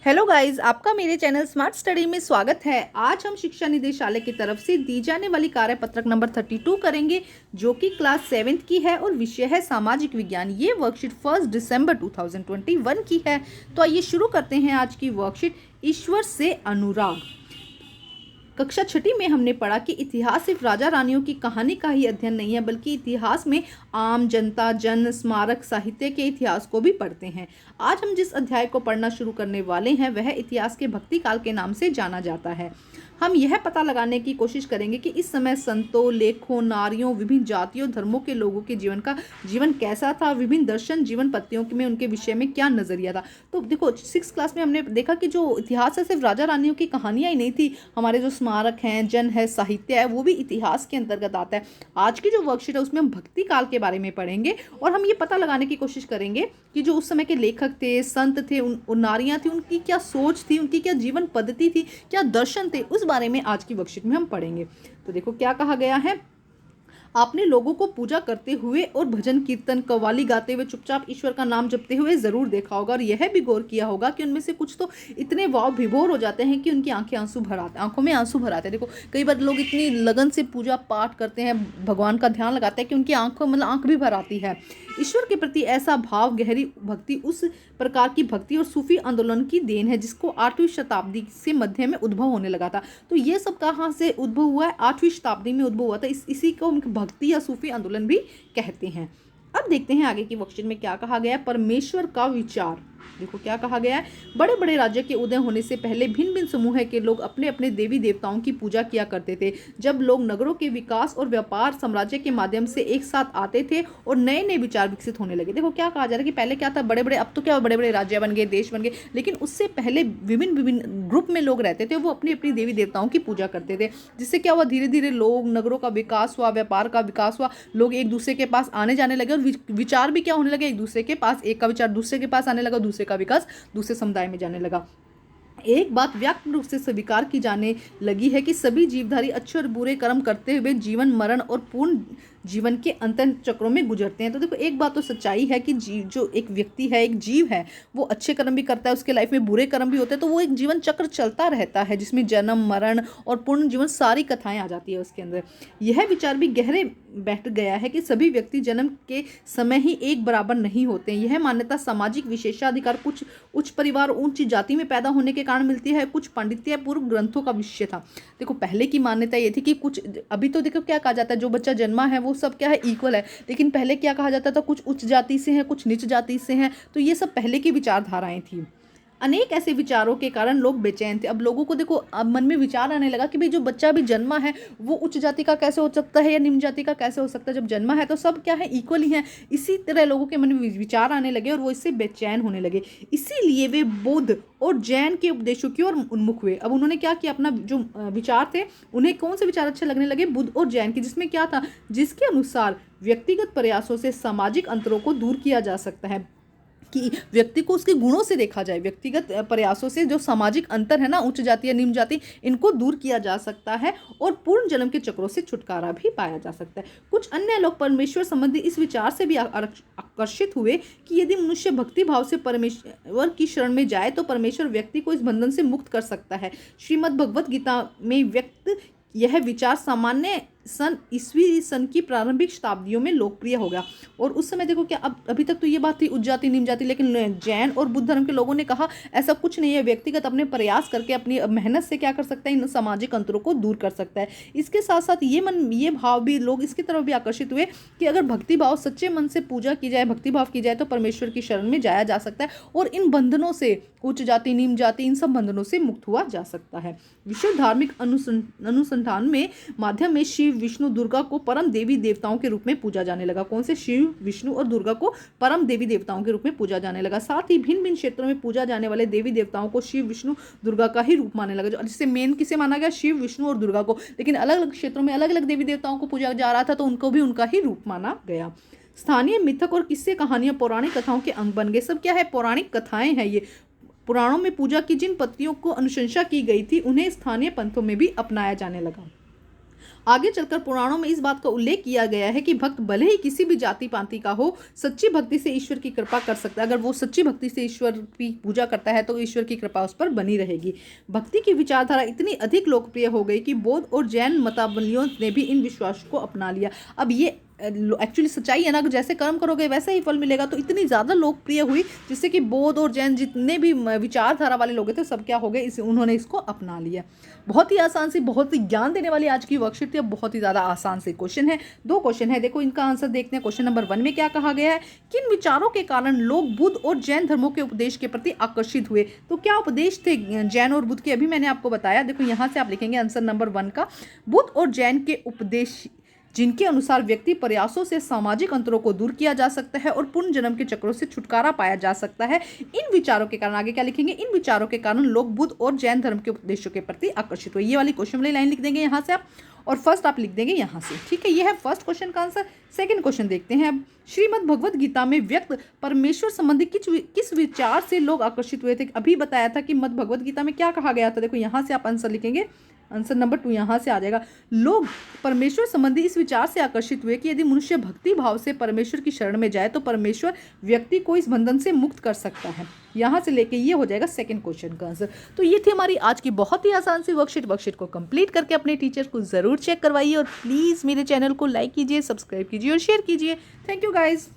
Hello guys, आपका मेरे channel smart study में स्वागत है। आज हम शिक्षा निदेशालय की तरफ से दी जाने वाली कार्यपत्रक नंबर 32 करेंगे, जो कि क्लास 7th की है और विषय है सामाजिक विज्ञान। ये वर्कशीट 1 दिसंबर 2021 की है। तो आइए शुरू करते हैं आज की वर्कशीट। ईश्वर से अनुराग। कक्षा 6ठी में हमने पढ़ा कि इतिहास सिर्फ राजा रानियों की कहानी का ही अध्ययन नहीं है, बल्कि इतिहास में आम जनता, जन, स्मारक, साहित्य के इतिहास को भी पढ़ते हैं। आज हम जिस अध्याय को पढ़ना शुरू करने वाले हैं वह इतिहास के भक्ति काल के नाम से जाना जाता है। हम यह पता लगाने की कोशिश करेंगे कि इस समय संतों, लेखों, नारियों, विभिन्न जातियों, धर्मों के लोगों के जीवन कैसा था, विभिन्न दर्शन, जीवन पत्तियों में उनके विषय में क्या नजरिया था। तो देखो, 6th क्लास में हमने देखा कि जो इतिहास है सिर्फ राजा रानियों की कहानियां ही नहीं थी, हमारे जो स्मारक हैं, जन है, साहित्य है, वो भी इतिहास के अंतर्गत आता है। आज की जो वर्कशीट है उसमें हम भक्ति काल के बारे में पढ़ेंगे और हम ये पता लगाने की कोशिश करेंगे कि जो उस समय के लेखक थे, संत थे, उन नारियां थी, उनकी क्या सोच थी, उनकी क्या जीवन पद्धति थी, क्या दर्शन थे, उस बारे में आज की वर्कशीट में हम पढ़ेंगे। तो देखो क्या कहा गया है। आपने लोगों को पूजा करते हुए और भजन कीर्तन कव्वाली गाते हुए चुपचाप ईश्वर का नाम जपते हुए जरूर देखा होगा, और यह भी गौर किया होगा कि उनमें से कुछ तो इतने भाव विभोर हो जाते हैं कि उनकी आंखों में आंसू भर आते हैं। देखो, कई बार लोग इतनी लगन से पूजा पाठ करते हैं, भगवान का ध्यान लगाते हैं कि उनकी आंख भी भर आती है। ईश्वर के प्रति ऐसा भाव, गहरी भक्ति उस प्रकार की भक्ति और सूफी आंदोलन की देन है जिसको 8वीं शताब्दी से मध्य में उद्भव होने लगा था। तो ये सब कहाँ से उद्भव हुआ है? 8वीं शताब्दी में उद्भव हुआ था। इसी को भक्ति या सूफी आंदोलन भी कहते हैं। अब देखते हैं आगे की वर्कशीट में क्या कहा गया है। परमेश्वर का विचार। देखो क्या कहा गया है। बड़े बड़े राज्य के उदय होने से पहले भिन्न भिन्न समूह के लोग अपने अपने देवी देवताओं की पूजा किया करते थे। जब लोग नगरों के विकास और व्यापार साम्राज्य के माध्यम से एक साथ आते थे और नए नए विचार विकसित होने लगे। देखो क्या कहा जा रहा है कि पहले क्या था, बड़े बड़े, अब तो क्या बड़े बड़े राज्य बन गए, देश बन गए, लेकिन उससे पहले विभिन्न विभिन्न ग्रुप में लोग रहते थे, वो अपनी अपनी देवी देवताओं की पूजा करते थे। जिससे क्या हुआ, धीरे धीरे लोग, नगरों का विकास हुआ, व्यापार का विकास हुआ, लोग एक दूसरे के पास आने जाने लगे और विचार भी क्या होने लगे, एक दूसरे के पास, एक का विचार दूसरे के पास आने लगा, दूसरे का विकास दूसरे समुदाय में जाने लगा। एक बात व्यापक रूप से स्वीकार की जाने लगी है कि सभी जीवधारी अच्छे और बुरे कर्म करते हुए जीवन, मरण और पूर्ण जीवन के अंतर चक्रों में गुजरते हैं। तो देखो, एक बात तो सच्चाई है कि जो एक व्यक्ति है, एक जीव है, वो अच्छे कर्म भी करता है, उसके लाइफ में बुरे कर्म भी होते हैं, तो वो एक जीवन चक्र चलता रहता है जिसमें जन्म, मरण और पूर्ण जीवन, सारी कथाएं आ जाती है उसके अंदर। यह विचार भी गहरे बैठ गया है कि सभी व्यक्ति जन्म के समय ही एक बराबर नहीं होते। यह मान्यता सामाजिक विशेषाधिकार, कुछ उच्च परिवार, ऊंची जाति में पैदा होने के कारण मिलती है, कुछ पांडित्य पूर्व ग्रंथों का विषय था। देखो, पहले की मान्यता ये थी कि कुछ, अभी तो देखो क्या कहा जाता है, जो बच्चा जन्मा है वो सब क्या है, इक्वल है। लेकिन पहले क्या कहा जाता था, कुछ उच्च जाति से हैं, कुछ नीच जाति से हैं। तो ये सब पहले की विचारधाराएं थी। अनेक ऐसे विचारों के कारण लोग बेचैन थे। अब लोगों को देखो, अब मन में विचार आने लगा कि भाई जो बच्चा भी जन्मा है वो उच्च जाति का कैसे हो सकता है या निम्न जाति का कैसे हो सकता है, जब जन्मा है तो सब क्या है, इक्वल ही है। इसी तरह लोगों के मन में विचार आने लगे और वो इससे बेचैन होने लगे। इसीलिए वे बौद्ध और जैन के उपदेशों की ओर उन्मुख हुए। अब उन्होंने क्या किया, अपना जो विचार थे, उन्हें कौन से विचार अच्छे लगने लगे, बुद्ध और जैन की, जिसमें क्या था, जिसके अनुसार व्यक्तिगत प्रयासों से सामाजिक अंतरों को दूर किया जा सकता है, कि व्यक्ति को उसके गुणों से देखा जाए, व्यक्तिगत प्रयासों से जो सामाजिक अंतर है ना, उच्च जाति या निम्न जाति, इनको दूर किया जा सकता है और पूर्ण जन्म के चक्रों से छुटकारा भी पाया जा सकता है। कुछ अन्य लोग परमेश्वर संबंधी इस विचार से भी आकर्षित हुए कि यदि मनुष्य भक्ति भाव से परमेश्वर की शरण में जाए तो परमेश्वर व्यक्ति को इस बंधन से मुक्त कर सकता है। श्रीमद् भगवत गीता में व्यक्त यह विचार सामान्य ईस्वी सन की प्रारंभिक शताब्दियों में लोकप्रिय हो गया। और उस समय देखो क्या, अब अभी तक तो ये बात थी उच्च जाति निम्न जाति, लेकिन जैन और बुद्ध धर्म के लोगों ने कहा ऐसा कुछ नहीं है, व्यक्तिगत अपने प्रयास करके, अपनी मेहनत से क्या कर सकता है, इन सामाजिक अंतरों को दूर कर सकता है। इसके साथ साथ ये भाव भी, लोग इसकी तरफ भी आकर्षित हुए कि अगर भक्ति भाव, सच्चे मन से पूजा की जाए, भक्ति भाव की जाए तो परमेश्वर की शरण में जाया जा सकता है और इन बंधनों से, उच्च जाति निम्न जाति, इन सब बंधनों से मुक्त हुआ जा सकता है। विश्व धार्मिक अनुसंधान में माध्यम में शिव, विष्णु, दुर्गा को परम देवी देवताओं के रूप में पूजा जाने लगा। कौन से? शिव, विष्णु और दुर्गा को परम देवी देवताओं के रूप में पूजा जाने लगा। साथ ही भिन्न भिन्न क्षेत्रों में पूजा जाने वाले देवी देवताओं को शिव, विष्णु, दुर्गा का ही रूप मानने लगा। जिससे मेन किसे माना गया, शिव, विष्णु और दुर्गा को। लेकिन अलग अलग क्षेत्रों में अलग अलग देवी देवताओं को पूजा जा रहा था तो उनको भी उनका ही रूप माना गया। स्थानीय मिथक और किस्से कहानियां पौराणिक कथाओं के अंग बन गए। सब क्या है, पौराणिक कथाएं हैं ये। पुराणों में पूजा की जिन पत्तियों को अनुशंसा की गई थी उन्हें स्थानीय पंथों में भी अपनाया जाने लगा। आगे चलकर पुराणों में इस बात का उल्लेख किया गया है कि भक्त भले ही किसी भी जाति पाति का हो, सच्ची भक्ति से ईश्वर की कृपा कर सकता है। अगर वो सच्ची भक्ति से ईश्वर की पूजा करता है तो ईश्वर की कृपा उस पर बनी रहेगी। भक्ति की विचारधारा इतनी अधिक लोकप्रिय हो गई कि बौद्ध और जैन मतावलंबियों ने भी इन विश्वास को अपना लिया। अब ये एक्चुअली सच्चाई है ना, जैसे कर्म करोगे वैसे ही फल मिलेगा। तो इतनी ज़्यादा लोकप्रिय हुई जिससे कि बौद्ध और जैन जितने भी विचारधारा वाले लोग थे सब क्या हो गए, उन्होंने इसको अपना लिया। बहुत ही आसान सी, बहुत ही ज्ञान देने वाली आज की वर्कशीट थी। बहुत ही ज़्यादा आसान से क्वेश्चन है, 2 क्वेश्चन है, देखो इनका आंसर देखते हैं। क्वेश्चन नंबर 1 में क्या कहा गया है, किन विचारों के कारण लोग बुद्ध और जैन धर्मों के उपदेश के प्रति आकर्षित हुए। तो क्या उपदेश थे जैन और बुद्ध के, अभी मैंने आपको बताया। देखो यहाँ से आप लिखेंगे आंसर नंबर 1 का, बुद्ध और जैन के उपदेश जिनके अनुसार व्यक्ति प्रयासों से सामाजिक अंतरों को दूर किया जा सकता है और पुनः जन्म के चक्रों से छुटकारा पाया जा सकता है। इन विचारों के कारण, आगे क्या लिखेंगे, इन विचारों के कारण लोग बुद्ध और जैन धर्म के उपदेशों के प्रति आकर्षित हुए। ये वाली क्वेश्चन वाली लाइन लिख देंगे यहाँ से आप, और फर्स्ट आप लिख देंगे यहाँ से। ठीक है, ये है फर्स्ट क्वेश्चन का आंसर। सेकंड क्वेश्चन देखते हैं अब, श्रीमद् भगवत गीता में व्यक्त परमेश्वर संबंधी किस विचार से लोग आकर्षित हुए थे। अभी बताया था कि मद् भगवत गीता में क्या कहा गया था। देखो यहाँ से आप आंसर लिखेंगे, आंसर नंबर 2 यहाँ से आ जाएगा। लोग परमेश्वर संबंधी इस विचार से आकर्षित हुए कि यदि मनुष्य भक्ति भाव से परमेश्वर की शरण में जाए तो परमेश्वर व्यक्ति को इस बंधन से मुक्त कर सकता है। यहाँ से लेके ये हो जाएगा सेकंड क्वेश्चन का आंसर। तो ये थी हमारी आज की बहुत ही आसान सी वर्कशीट को कंप्लीट करके अपने टीचर को ज़रूर चेक करवाइए और प्लीज़ मेरे चैनल को लाइक कीजिए, सब्सक्राइब कीजिए और शेयर कीजिए। Thank you guys.